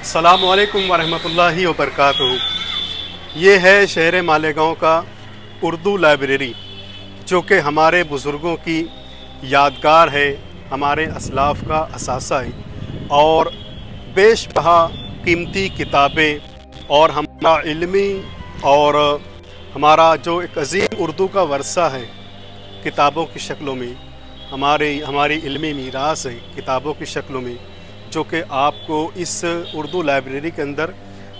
अस्सलामुअलैकुम वरहमतुल्लाहि वबरकातुहू। ये है शहर मालेगांव का उर्दू लाइब्रेरी, जो कि हमारे बुज़ुर्गों की यादगार है, हमारे असलाफ़ का असासा है और बेशबहा कीमती किताबें और हमारा इल्मी और हमारा जो एक अज़ीम उर्दू का वर्सा है किताबों की शक्लों में, हमारी इल्मी मीरास है किताबों की शक्लों में, जो कि आपको इस उर्दू लाइब्रेरी के अंदर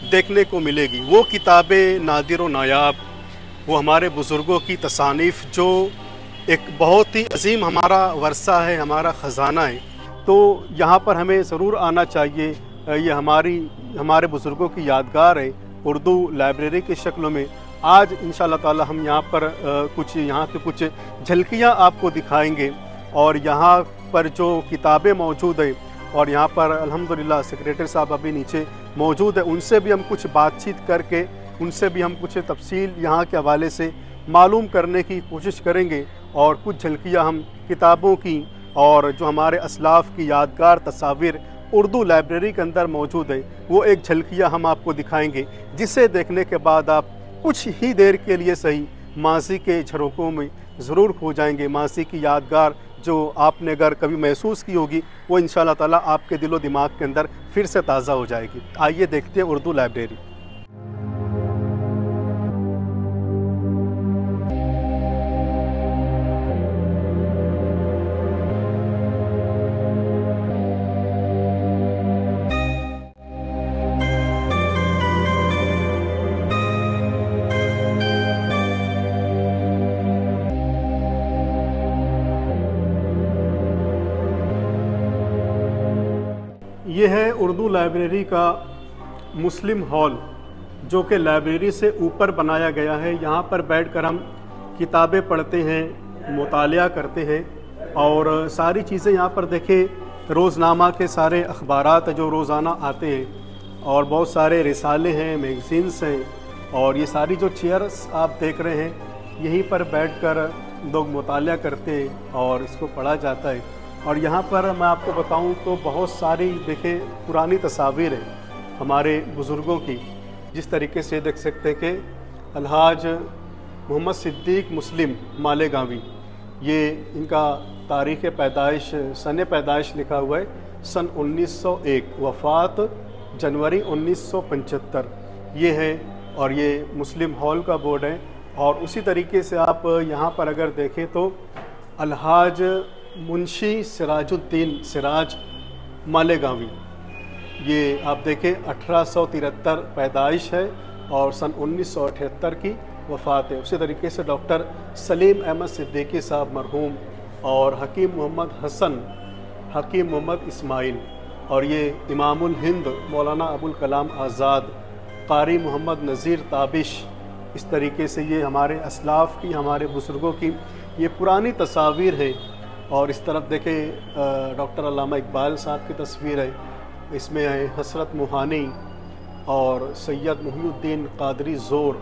देखने को मिलेगी। वो किताबें नादिर व नायाब, वो हमारे बुज़ुर्गों की तसानीफ़, जो एक बहुत ही अजीम हमारा वर्सा है, हमारा ख़जाना है। तो यहाँ पर हमें ज़रूर आना चाहिए। ये हमारे बुज़ुर्गों की यादगार है उर्दू लाइब्रेरी की शक्लों में। आज इंशाअल्लाह ताला हम यहाँ पर यहाँ के कुछ झलकियाँ आपको दिखाएंगे और यहाँ पर जो किताबें मौजूद है और यहाँ पर अल्हम्दुलिल्लाह सेक्रेटरी साहब अभी नीचे मौजूद है, उनसे भी हम कुछ बातचीत करके उनसे भी हम कुछ तफसील यहाँ के हवाले से मालूम करने की कोशिश करेंगे और कुछ झलकियाँ हम किताबों की और जो हमारे असलाफ़ की यादगार तस्वीर उर्दू लाइब्रेरी के अंदर मौजूद है, वो एक झलकियाँ हम आपको दिखाएंगे, जिसे देखने के बाद आप कुछ ही देर के लिए सही माज़ी के झरोकों में ज़रूर खो जाएंगे। माज़ी की यादगार जो आपने अगर कभी महसूस की होगी, वो इंशाअल्लाह ताला आपके दिलो दिमाग के अंदर फिर से ताज़ा हो जाएगी। आइए देखते हैं उर्दू लाइब्रेरी। ये है उर्दू लाइब्रेरी का मुस्लिम हॉल, जो कि लाइब्रेरी से ऊपर बनाया गया है। यहाँ पर बैठकर हम किताबें पढ़ते हैं, मुतालिया करते हैं और सारी चीज़ें यहाँ पर देखें, रोज़नामा के सारे अखबारात जो रोज़ाना आते हैं और बहुत सारे रिसाले हैं, मैगज़ीन्स हैं और ये सारी जो चेयर्स आप देख रहे हैं, यहीं पर बैठकर लोग मुतालिया करते हैं और इसको पढ़ा जाता है। और यहाँ पर मैं आपको बताऊँ तो बहुत सारी देखें पुरानी तस्वीर हैं हमारे बुज़ुर्गों की, जिस तरीके से देख सकते हैं कि अलहाज मोहम्मद सिद्दीक़ मुस्लिम मालेगांवी, ये इनका तारीख़ पैदाइश सन पैदाइश लिखा हुआ है सन 1901, वफ़ात जनवरी 1975 ये है और ये मुस्लिम हॉल का बोर्ड है। और उसी तरीके से आप यहाँ पर अगर देखें तो अलहाज मुंशी सिराजुद्दीन सिराज मालेगांवी, ये आप देखें 1873 पैदाइश है और सन 1978 की वफ़ात है। उसी तरीके से डॉक्टर सलीम अहमद सिद्दीकी साहब मरहूम और हकीम मोहम्मद हसन, हकीम मोहम्मद इस्माइल और ये इमामुल हिंद मौलाना अबुल कलाम आज़ाद, कारी मोहम्मद नज़ीर ताबिश। इस तरीके से ये हमारे असलाफ़ की, हमारे बुज़ुर्गों की ये पुरानी तस्वीर है। और इस तरफ देखें डॉक्टर अल्लामा इकबाल साहब की तस्वीर है, इसमें है हसरत मुहानी और सैयद मुहीउद्दीन कादरी ज़ोर,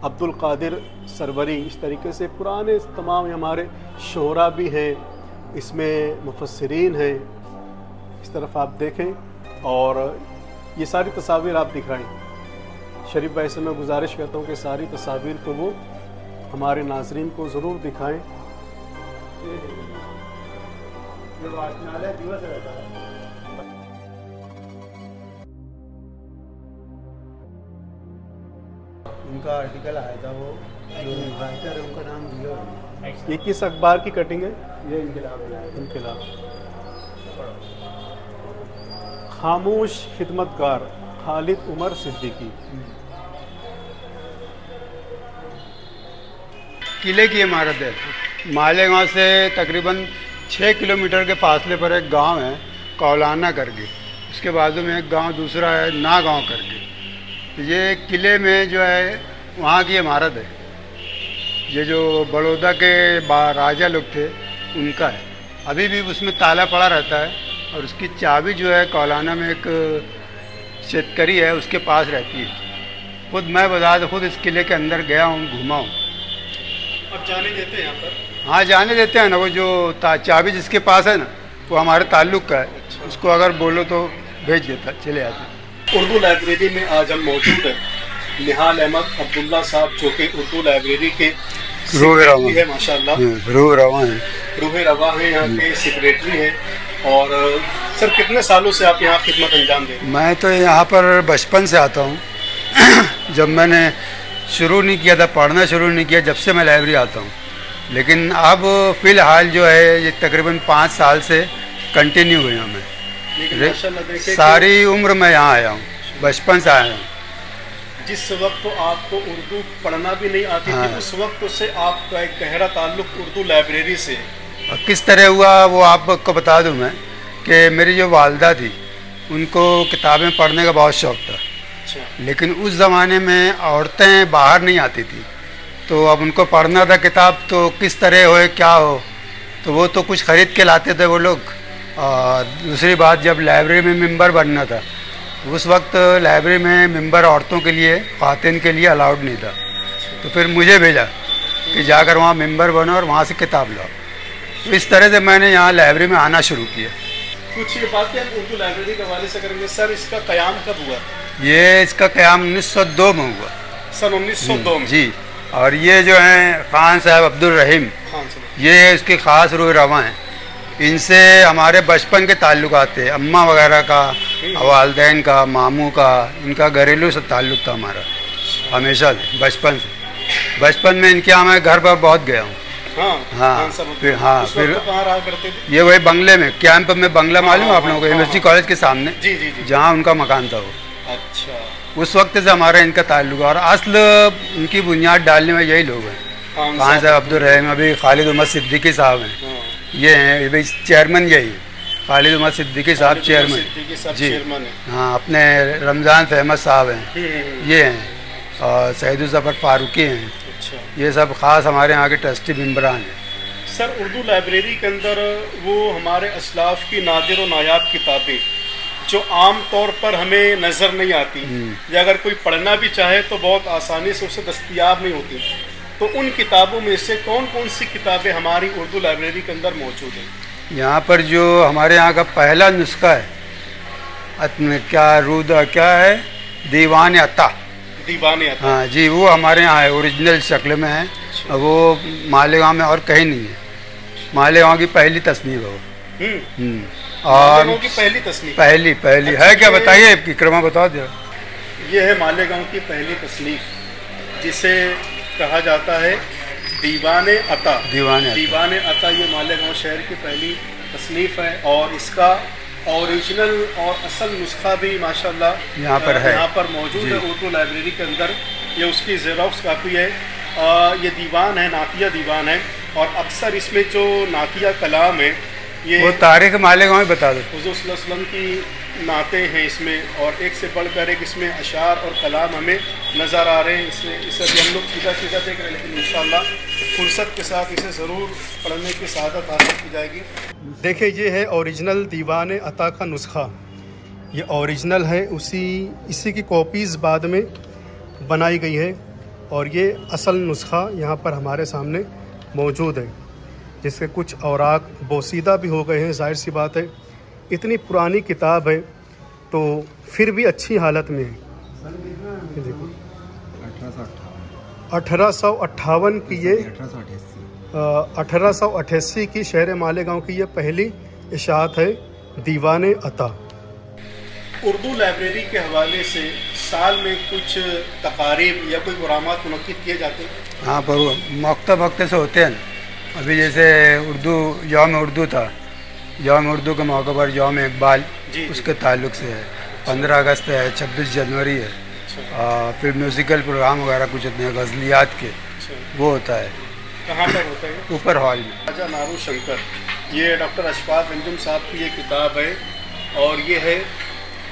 अब्दुल कादिर सरवरी। इस तरीके से पुराने तमाम हमारे शोहरा भी हैं, इसमें मुफस्सिरीन हैं। इस तरफ आप देखें और ये सारी तस्वीर आप दिखाएँ। शरीफ भाई से मैं गुजारिश करता हूँ कि सारी तस्वीर को वो हमारे नाजरीन को ज़रूर दिखाएँ। दिवस रहता है। उनका आर्टिकल आया था, वो जो राइटर है उनका नाम दिया। ये किस अखबार की कटिंग है? ये इनकलाब। खामोश खिदमतगार खालिद उमर सिद्दीकी। किले की इमारत है। मालेगांव से तकरीबन 6 किलोमीटर के फासले पर एक गांव है कौलाना करके, उसके बाजू में एक गांव दूसरा है ना गांव करके। ये किले में जो है वहाँ की इमारत है, ये जो बड़ौदा के राजा लोग थे उनका है। अभी भी उसमें ताला पड़ा रहता है और उसकी चाबी जो है कौलाना में एक शेतकरी है उसके पास रहती है। खुद मैं बता खुद इस किले के अंदर गया हूँ, घूमा हूँ। अब जाने देते हैं यहाँ पर? हाँ जाने देते हैं ना, वो जो चाबी जिसके पास है ना वो हमारे ताल्लुक़ का है। उसको अगर बोलो तो भेज देता, चले आते। उर्दू लाइब्रेरी में आज हम मौजूद हैं निहाल अहमद अब्दुल्ला साहब, जो कि उर्दू लाइब्रेरी के सेक्रेटरी है माशाल्लाह। रूह रवा है, यहाँ के सेक्रेटरी हैं। और सर कितने सालों से आप यहाँ खिदमत अंजाम दे रहे हैं? मैं तो यहाँ पर बचपन से आता हूँ। जब मैंने शुरू नहीं किया था, पढ़ना शुरू नहीं किया, जब से मैं लाइब्रेरी आता हूँ। लेकिन अब फ़िलहाल जो है ये तकरीबन 5 साल से कंटिन्यू हुई हूँ मैं। सारी उम्र मैं यहाँ आया हूँ, बचपन से आया हूँ। जिस वक्त तो आपको उर्दू पढ़ना भी नहीं आती थी, उस वक्त से आपका एक गहरा ताल्लुक उर्दू लाइब्रेरी से और किस तरह हुआ वो आपको बता दूं मैं कि मेरी जो वालदा थी उनको किताबें पढ़ने का बहुत शौक़ था। अच्छा। लेकिन उस ज़माने में औरतें बाहर नहीं आती थी, तो अब उनको पढ़ना था किताब, तो किस तरह हो क्या हो, तो वो तो कुछ ख़रीद के लाते थे वो लोग। और दूसरी बात, जब लाइब्रेरी में मेंबर बनना था उस वक्त लाइब्रेरी में मेंबर औरतों के लिए, ख़वातीन के लिए अलाउड नहीं था। तो फिर मुझे भेजा कि जाकर वहाँ मेंबर बनो और वहाँ से किताब लाओ। तो इस तरह से मैंने यहाँ लाइब्रेरी में आना शुरू किया। कुछ ये बातें हम उर्दू लाइब्रेरी के हवाले से करेंगे। सर इसका क़याम कब हुआ? ये इसका क़याम 1902 में हुआ। सन 1902 में? जी। और ये जो हैं ख़ान साहब अब्दुल रहीम, ये इसके ख़ास रूह रवा हैं। इनसे हमारे बचपन के ताल्लुकात थे, अम्मा वगैरह का, वालदैन का, मामू का, इनका घरेलू से ताल्लुक़ था हमारा हमेशा से, बचपन से। बचपन में इनके यहाँ मैं घर पर बहुत गया हूँ। हाँ, फिर कहाँ रहा करते थे? ये वही बंगले में, कैंप में बंगला मालूम है आप लोगों को, यूनिवर्सिटी कॉलेज के सामने, जहाँ उनका मकान था वो। अच्छा। उस वक्त से हमारा इनका ताल्लुक है। और असल उनकी बुनियाद डालने में यही लोग हैं। ख़ान साहब अब्दुल रहीम, अभी खालिद उमर सिद्दीकी साहब हैं, ये हैं भाई चेयरमैन, यही खालिद उमर सिद्दीकी साहब चेयरमैन जी। हाँ, अपने रमज़ान फहमद साहब हैं, ये हैं, और सईद ज़फ़र फारूकी हैं। ये सब ख़ास हमारे यहाँ के ट्रस्टी मेम्बरान हैं। सर उर्दू लाइब्रेरी के अंदर वो हमारे असलाफ की नादिर और नायाब किताबें जो आम तौर पर हमें नज़र नहीं आती, या अगर कोई पढ़ना भी चाहे तो बहुत आसानी से उसे दस्तयाब नहीं होती, तो उन किताबों में से कौन कौन सी किताबें हमारी उर्दू लाइब्रेरी के अंदर मौजूद हैं? यहाँ पर जो हमारे यहाँ का पहला नुस्खा है, क्या है, दीवान अता। हाँ जी, वो हमारे यहाँ है, ओरिजिनल शक्ल में है। अच्छा। वो मालेगांव में और कहीं नहीं है। मालेगांव की पहली तस्नीफ है वो। और की पहली तस्नीफ? पहली अच्छा, है क्या, बताइए इकरमा बताओ जरा। ये है मालेगांव की पहली तस्नीफ, जिसे कहा जाता है दीवान अता। दीवान अता ये मालेगांव शहर की पहली तस्नीफ है। और इसका ओरिजिनल और असल नुस्खा भी माशाल्लाह यहाँ पर है, यहाँ पर मौजूद है उर्दू लाइब्रेरी के अंदर। ये उसकी ज़ेरॉक्स कापी है। ये दीवान है, नातिया दीवान है, और अक्सर इसमें जो नातिया कलाम है, ये वो तारीख़ मालेगांव में बता दो। हुज़ूर सल्लल्लाहु अलैहि वसल्लम की नाते हैं इसमें, और एक से बढ़कर एक इसमें अशार और कलाम हमें नज़र आ रहे हैं। इसे भी हम लोग सीधा सीधा देख रहे हैं, लेकिन इंशाअल्लाह फुर्सत के साथ इसे ज़रूर पढ़ने की सआदत हासिल की जाएगी। देखिए, ये है ओरिजिनल दीवान अता का नुस्खा। ये ओरिजिनल है, इसी की कॉपीज़ बाद में बनाई गई है, और ये असल नुस्खा यहाँ पर हमारे सामने मौजूद है, जिसके कुछ औराक बोसीदा भी हो गए हैं। जाहिर सी बात है, इतनी पुरानी किताब है तो फिर भी अच्छी हालत में है। देखो 1858 की, ये 1888 की शहर मालेगांव की ये पहली इशाअत है, दीवान अता। उर्दू लाइब्रेरी के हवाले से साल में कुछ तकारीब या कोई प्रोग्रामात मुनक्किद किए जाते हैं? हाँ, पर वक्त से होते हैं। अभी जैसे यौम उर्दू था, यौम उर्दू के मौके पर यौम इकबाल उसके ताल्लुक से है, 15 अगस्त है, 26 जनवरी है। फिर म्यूज़िकल प्रोग्राम वगैरह कुछ होते हैं गज़लियात के, वो होता है। कहाँ पर होता है? ऊपर हॉल में। राजा नारू शंकर, ये डॉक्टर अशफाक अंजुम साहब की ये किताब है, और ये है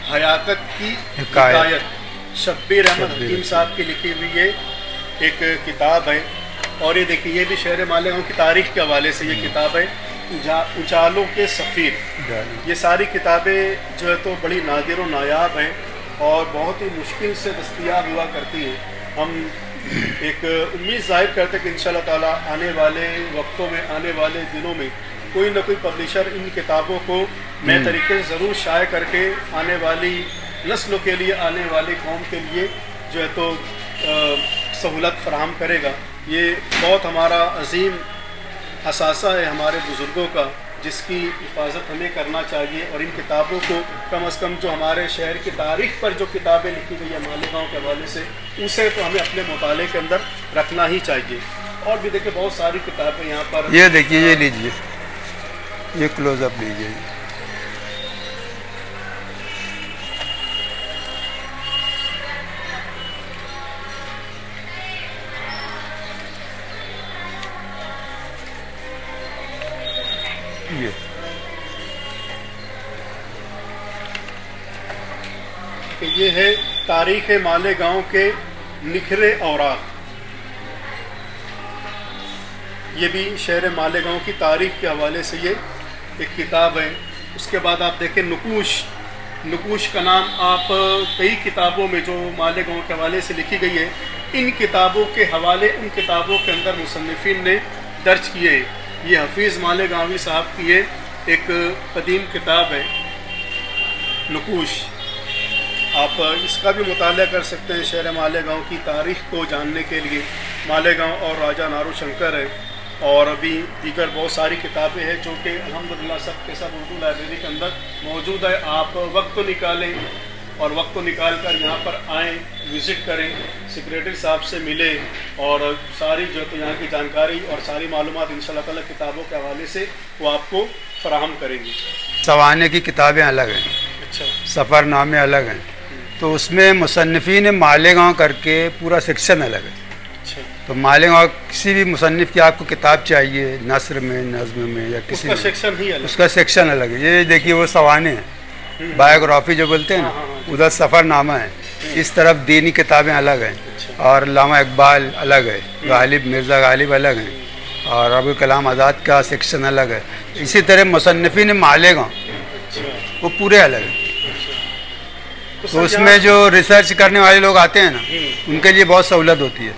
हयाकत की हिकायत, शब्बीर अहमद हकीम साहब की लिखी हुई ये एक किताब है। और ये देखिए, ये भी शहर मालेगांव की तारीख़ के हवाले से ये किताब है, उजालों के सफ़ीर। ये सारी किताबें जो है तो बड़ी नादिर और नायाब हैं, और बहुत ही मुश्किल से दस्तयाब हुआ करती हैं। हम एक उम्मीद ज़ाहिर करते हैं कि इंशाअल्लाह ताला आने वाले वक्तों में, आने वाले दिनों में कोई ना कोई पब्लिशर इन किताबों को नए तरीके से ज़रूर शाये करके आने वाली नस्लों के लिए, आने वाले कौम के लिए जो है तो सहूलत फराहम करेगा। ये बहुत हमारा अजीम असासा है हमारे बुज़ुर्गों का, जिसकी हिफाजत हमें करना चाहिए। और इन किताबों को कम से कम जो हमारे शहर की तारीख़ पर जो किताबें लिखी गई है मालेगांव के हवाले से, उसे तो हमें अपने मुताले के अंदर रखना ही चाहिए। और भी देखिए बहुत सारी किताबें यहाँ पर, ये देखिए, ये लीजिए, ये क्लोज़अप लीजिए। ये है तारीख़ मालेगांव के निखरे औराक। ये भी शहर मालेगांव की तारीख़ के हवाले से ये एक किताब है। उसके बाद आप देखें नुकूश। नुकूश का नाम आप कई किताबों में जो मालेगांव के हवाले से लिखी गई है, इन किताबों के हवाले उन किताबों के अंदर मुसन्निफ़ीन ने दर्ज किए। ये हफीज़ मालेगांवी साहब की ये एक कदीम किताब है नुकूश। आप इसका भी मुताला कर सकते हैं शहर मालेगांव की तारीख़ को जानने के लिए। मालेगांव और राजा नारू शंकर है, और अभी दीगर बहुत सारी किताबें हैं जो कि अल्हम्दुलिल्लाह सब के सब उर्दू लाइब्रेरी के अंदर मौजूद है। आप वक्त तो निकालें और वक्त को निकाल कर यहाँ पर आएँ, विज़िट करें, सेक्रेटरी साहब से मिले और सारी जो तो यहाँ की जानकारी और सारी मालूमात इंशाअल्लाह ताला किताबों के हवाले से वो आपको फराहम करेंगी। सवाने की किताबें अलग हैं, अच्छा, सफ़रनामे अलग हैं, तो उसमें मुसन्निफ़ीन मालेगांव करके पूरा सेक्शन अलग है। अच्छा, तो मालेगांव किसी भी मुसन्निफ़ की आपको किताब चाहिए, नस्र में, नज़्म में या किसी उसका में, सेक्शन ही अलग, उसका सेक्शन अलग है। ये देखिए वो सवाने हैं, बायोग्राफी जो बोलते हैं ना, उधर सफ़रनामा है। इस तरफ दीनी किताबें अलग हैं, और अल्लामा इकबाल अलग है, गालिब, मिर्ज़ा गालिब अलग हैं, और अबुल कलाम आज़ाद का सेक्शन अलग है। इसी तरह मुसन्निफ़ीन मालेगांव वो पूरे अलग हैं। तो उसमें जो रिसर्च करने वाले लोग आते हैं ना, उनके लिए बहुत सहूलत होती है।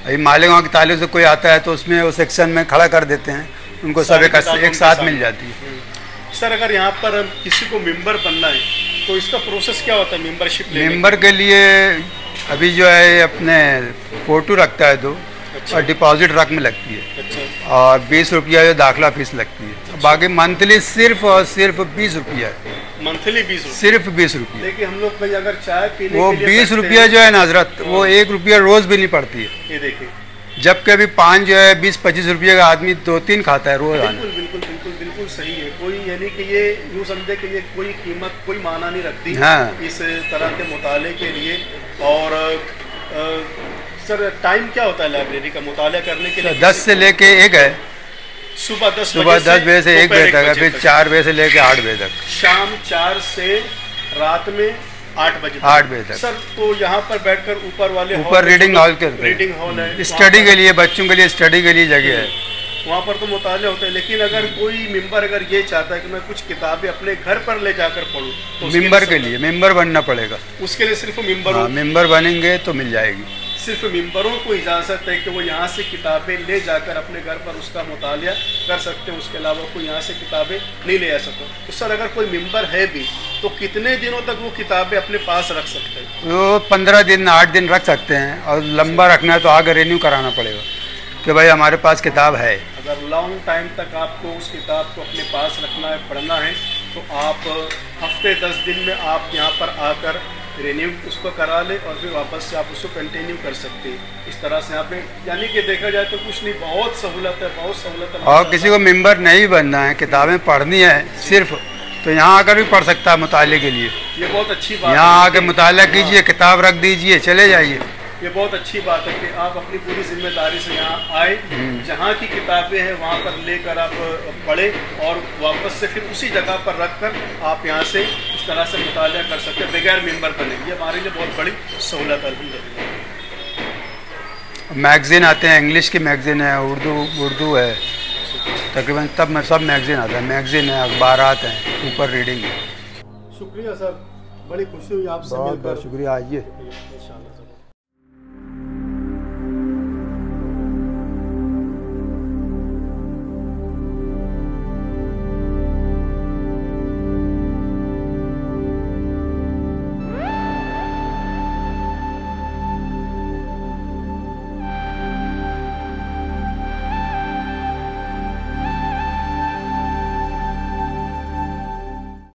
अभी मालेगांव के ताल्लुक से कोई आता है तो उसमें वो सेक्शन में खड़ा कर देते हैं, उनको सब एक साथ मिल जाती है। सर अगर यहाँ पर किसी को मेंबर बनना है तो इसका प्रोसेस क्या होता है मेंबरशिप लेने? मेंबर के लिए अभी जो है अपने फ़ोटो रखता है तो, अच्छा, और डिपॉजिट रकम लगती है, अच्छा, और 20 रुपया जो दाखिला फीस लगती है। अच्छा, बाकी मंथली सिर्फ और सिर्फ 20 रुपया है, मंथली 20 रुपये, सिर्फ 20 रुपया। देखिए हम लोग भाई अगर चाय पीने वो के लिए 20 रुपया जो है ना हजरत, वो 1 रुपया रोज़ भी नहीं पड़ती है। ये देखिए, जबकि अभी पान जो है 20-25 रुपये का आदमी 2-3 खाता है रोज़। बिल्कुल बिल्कुल बिल्कुल बिल्कुल सही है। कोई यानी कि ये यूँ समझे कि ये कोई कीमत कोई माना नहीं रखती हाँ, इस तरह के मुताले के लिए। और सर टाइम क्या होता है लाइब्रेरी का मुताला करने के लिए? 10 से लेके 1 है, सुबह 10 बजे से 1 बजे तक है, फिर 4 बजे से लेके 8 बजे तक, शाम 4 से रात में 8 बजे तक। सर तो यहाँ पर बैठकर ऊपर रीडिंग हॉल के रीडिंग हॉल है, स्टडी के लिए, बच्चों के लिए स्टडी के लिए जगह है, वहाँ पर तो मुताले होते हैं। लेकिन अगर कोई मेंबर अगर ये चाहता है कि मैं कुछ किताबें अपने घर पर ले जाकर पढूं तो मेंबर के लिए मेंबर बनना पड़ेगा। उसके लिए सिर्फ मेंबरों, मेंबर बनेंगे तो मिल जाएगी। सिर्फ मेंबरों को इजाज़त है कि वो यहाँ से किताबें ले जाकर अपने घर पर उसका मुतालिया कर सकते हैं, उसके अलावा कोई यहाँ से किताबें नहीं ले आ सकते। तो सर अगर कोई मेंबर है भी तो कितने दिनों तक वो किताबें अपने पास रख सकते हैं? वो 15 दिन 8 दिन रख सकते हैं, और लंबा रखना है तो आगे रिन्यू कराना पड़ेगा कि भाई हमारे पास किताब है। अगर लॉन्ग टाइम तक आपको उस किताब को अपने पास रखना है, पढ़ना है, तो आप हफ्ते 10 दिन में आप यहाँ पर आकर रिन्यू उसको करा ले और फिर वापस से आप उसको कंटिन्यू कर सकते हैं। इस तरह से आप यानी कि देखा जाए तो कुछ नहीं, बहुत सहूलत है, बहुत सहूलत है। और किसी को मेंबर नहीं बनना है, किताबें पढ़नी है सिर्फ, तो यहाँ आकर भी पढ़ सकता है मुताले के लिए। ये बहुत अच्छी बात है, यहाँ आकर मुताला कीजिए, किताब रख दीजिए, चले जाइए। ये बहुत अच्छी बात है कि आप अपनी पूरी जिम्मेदारी से यहाँ आए, जहाँ की किताबें हैं वहाँ पर लेकर आप पढ़ें और वापस से फिर उसी जगह पर रख कर आप यहाँ से इस तरह से मुताला कर सकते हैं बगैर मेंबर बने। ये हमारे लिए बहुत बड़ी सहूलत है अल्हम्दुलिल्लाह। मैगज़ीन आते हैं, इंग्लिश की मैगज़ीन है, उर्दू है, तकरीबन तब सब मैगज़ीन आता है, मैगज़ीन है, अखबारात हैं, ऊपर रीडिंग है। शुक्रिया सर, बड़ी खुशी हुई आपसे मिलकर। बहुत शुक्रिया, आइए। इंशाअल्लाह।